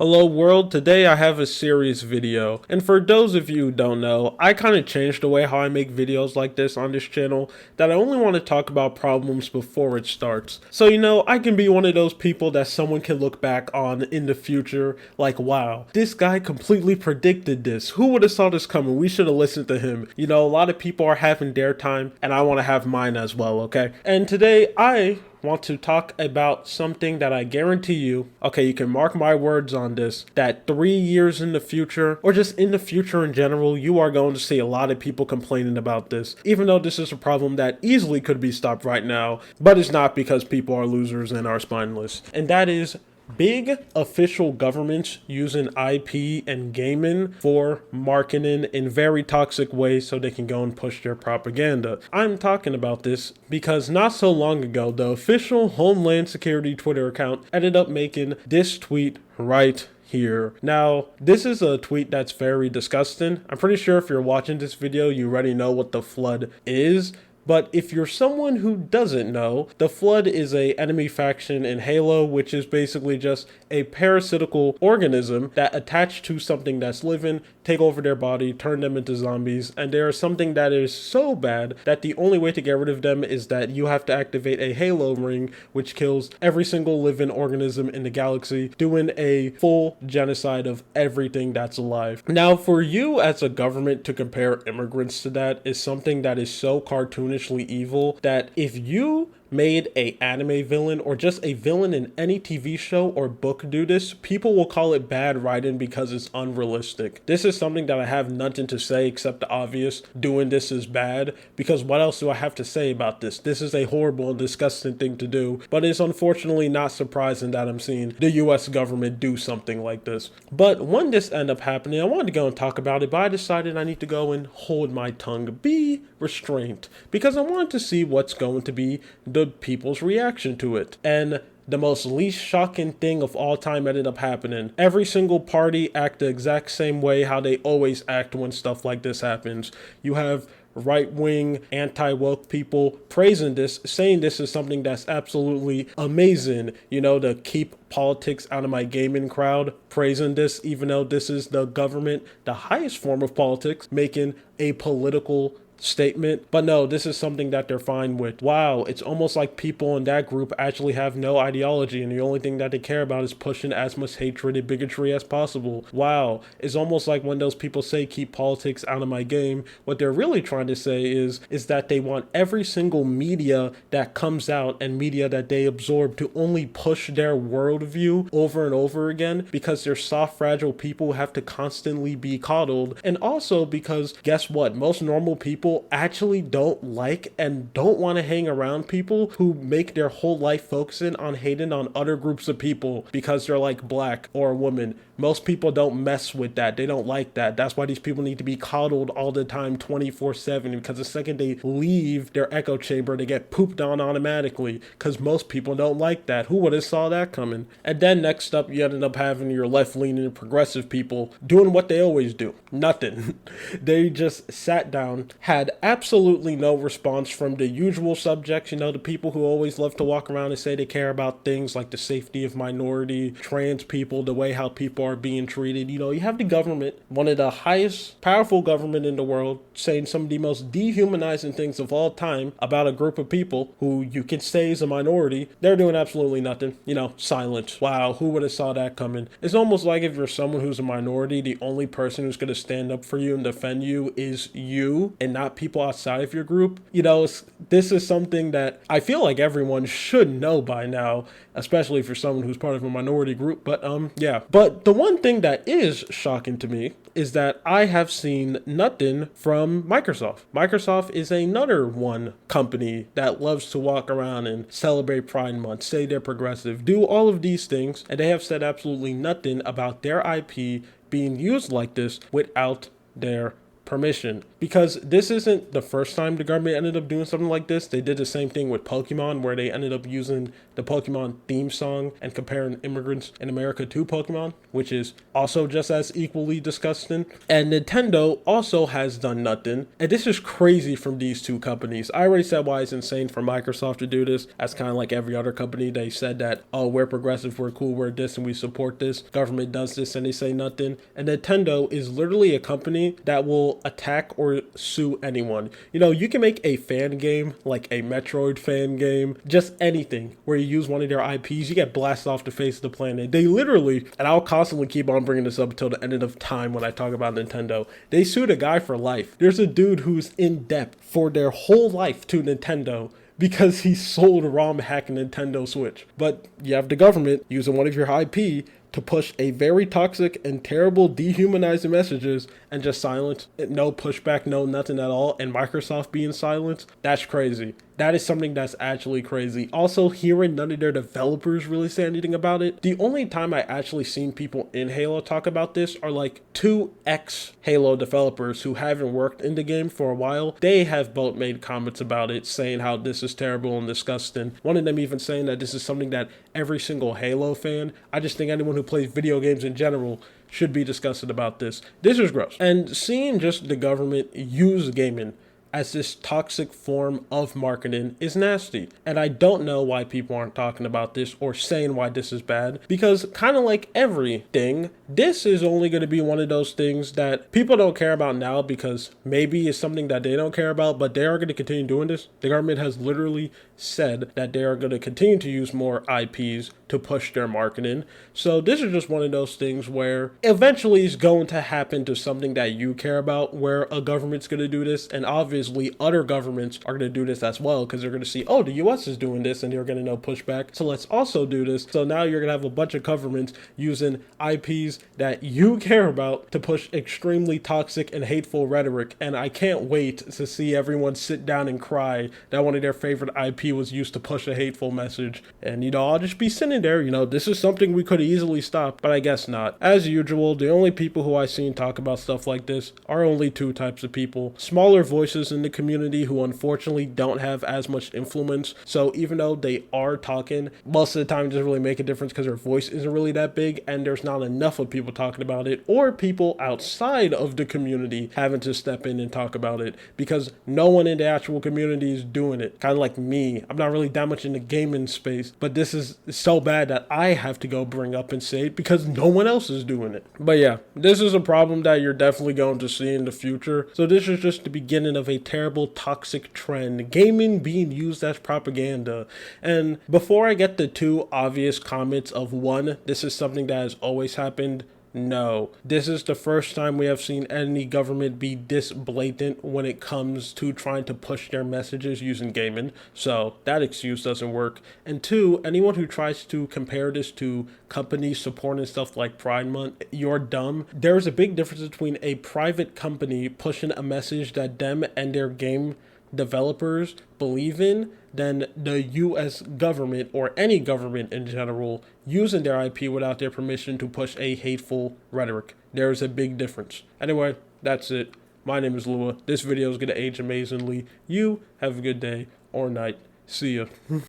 Hello world, today I have a serious video, and for those of you who don't know, I kind of changed the way how I make videos like this on this channel, that I only want to talk about problems before it starts. So I can be one of those people that someone can look back on in the future, like wow, this guy completely predicted this, who would have saw this coming, we should have listened to him. A lot of people are having their time, and I want to have mine as well, okay? And today I want to talk about something that I guarantee you, okay, you can mark my words on this, that 3 years in the future, or just in the future in general, you are going to see a lot of people complaining about this, even though this is a problem that easily could be stopped right now, but it's not because people are losers and are spineless. And that is big official governments using IP and gaming for marketing in very toxic ways so they can go and push their propaganda. I'm talking about this because not so long ago, the official Homeland Security Twitter account ended up making this tweet right here. Now, this is a tweet that's very disgusting. I'm pretty sure if you're watching this video, you already know what the Flood is. But if you're someone who doesn't know, the Flood is a enemy faction in Halo, which is basically just a parasitical organism that attach to something that's living, take over their body, turn them into zombies, and there is something that is so bad that the only way to get rid of them is that you have to activate a Halo ring, which kills every single living organism in the galaxy, doing a full genocide of everything that's alive. Now, for you as a government to compare immigrants to that is something that is so cartoonish evil that if you made a anime villain or just a villain in any TV show or book do this, people will call it bad writing because it's unrealistic. This is something that I have nothing to say except the obvious. Doing this is bad, because what else do I have to say about this? This is a horrible and disgusting thing to do, but it's unfortunately not surprising that I'm seeing the US government do something like this. But when this ended up happening, I wanted to go and talk about it, but I decided I need to go and hold my tongue, be restrained, because I wanted to see what's going to be the people's reaction to it. And the most least shocking thing of all time ended up happening. Every single party act the exact same way how they always act when stuff like this happens. You have right-wing, anti-woke people praising this, saying this is something that's absolutely amazing, to keep politics out of my gaming crowd, praising this, even though this is the government, the highest form of politics, making a political statement. But no, this is something that they're fine with. Wow, it's almost like people in that group actually have no ideology and the only thing that they care about is pushing as much hatred and bigotry as possible. Wow, it's almost like when those people say keep politics out of my game, what they're really trying to say is that they want every single media that comes out and media that they absorb to only push their worldview over and over again, because they're soft, fragile people who have to constantly be coddled. And also because guess what? Most normal people actually don't like and don't want to hang around people who make their whole life focusing on hating on other groups of people because they're like black or a woman. Most people don't mess with that. They don't like that. That's why these people need to be coddled all the time 24/7, because the second they leave their echo chamber, they get pooped on automatically, because most people don't like that. Who would have saw that coming? And then next up, you ended up having your left-leaning and progressive people doing what they always do. Nothing. They just sat down, had absolutely no response from the usual subjects, the people who always love to walk around and say they care about things like the safety of minority, trans people, the way how people are being treated. You have the government, one of the highest powerful government in the world, saying some of the most dehumanizing things of all time about a group of people who you can say is a minority. They're doing absolutely nothing. Silence. Wow, who would have saw that coming? It's almost like if you're someone who's a minority, the only person who's going to stand up for you and defend you is you and not people outside of your group. This is something that I feel like everyone should know by now, especially if you're someone who's part of a minority group. But yeah. But the one thing that is shocking to me is that I have seen nothing from Microsoft. Microsoft is another one company that loves to walk around and celebrate Pride Month, say they're progressive, do all of these things, and they have said absolutely nothing about their IP being used like this without their permission, because this isn't the first time the government ended up doing something like this. They did the same thing with Pokemon, where they ended up using the Pokemon theme song and comparing immigrants in America to Pokemon, which is also just as equally disgusting. And Nintendo also has done nothing. And this is crazy from these two companies. I already said why it's insane for Microsoft to do this. As kind of like every other company. They said that, oh, we're progressive, we're cool, we're this, and we support this. Government does this and they say nothing. And Nintendo is literally a company that will attack or sue anyone. You know, you can make a fan game, like a Metroid fan game, just anything, where you use one of their IPs, you get blasted off the face of the planet. They literally, and I'll constantly keep on bringing this up until the end of time when I talk about Nintendo, they sued a guy for life. There's a dude who's in debt for their whole life to Nintendo because he sold ROM hack a Nintendo Switch. But you have the government using one of your IP to push a very toxic and terrible dehumanizing messages and just silence. No pushback, no nothing at all. And Microsoft being silent, that's crazy. That is something that's actually crazy. Also, hearing none of their developers really say anything about it. The only time I actually seen people in Halo talk about this are like 2 ex-Halo developers who haven't worked in the game for a while. They have both made comments about it, saying how this is terrible and disgusting. One of them even saying that this is something that every single Halo fan, I just think anyone who plays video games in general, should be disgusted about this. This is gross. And seeing just the government use gaming as this toxic form of marketing is nasty. And I don't know why people aren't talking about this or saying why this is bad, because kind of like everything, this is only going to be one of those things that people don't care about now because maybe it's something that they don't care about, but they are going to continue doing this. The government has literally said that they are going to continue to use more IPs to push their marketing. So this is just one of those things where eventually it's going to happen to something that you care about, where a government's going to do this, and obviously other governments are going to do this as well because they're going to see, oh, the US is doing this and they're going to know pushback, so let's also do this. So now you're going to have a bunch of governments using IPs that you care about to push extremely toxic and hateful rhetoric, and I can't wait to see everyone sit down and cry that one of their favorite IP was used to push a hateful message. And you know, I'll just be sitting there, you know, this is something we could easily stop, but I guess not. As usual, the only people who I've seen talk about stuff like this are only 2 types of people: smaller voices in the community who unfortunately don't have as much influence. So even though they are talking, most of the time it doesn't really make a difference because their voice isn't really that big and there's not enough of people talking about it, or people outside of the community having to step in and talk about it because no one in the actual community is doing it. Kind of like me. I'm not really that much in the gaming space, but this is so bad that I have to go bring up and say it because no one else is doing it. But yeah, this is a problem that you're definitely going to see in the future. So this is just the beginning of a terrible toxic trend, gaming being used as propaganda. And before I get the 2 obvious comments of 1, this is something that has always happened, no, this is the first time we have seen any government be this blatant when it comes to trying to push their messages using gaming. So that excuse doesn't work. And 2, anyone who tries to compare this to companies supporting stuff like Pride Month, you're dumb. There's a big difference between a private company pushing a message that them and their game developers believe in than the US government or any government in general using their IP without their permission to push a hateful rhetoric. There's a big difference. Anyway, that's it. My name is Lua. This video is going to age amazingly. You have a good day or night. See ya.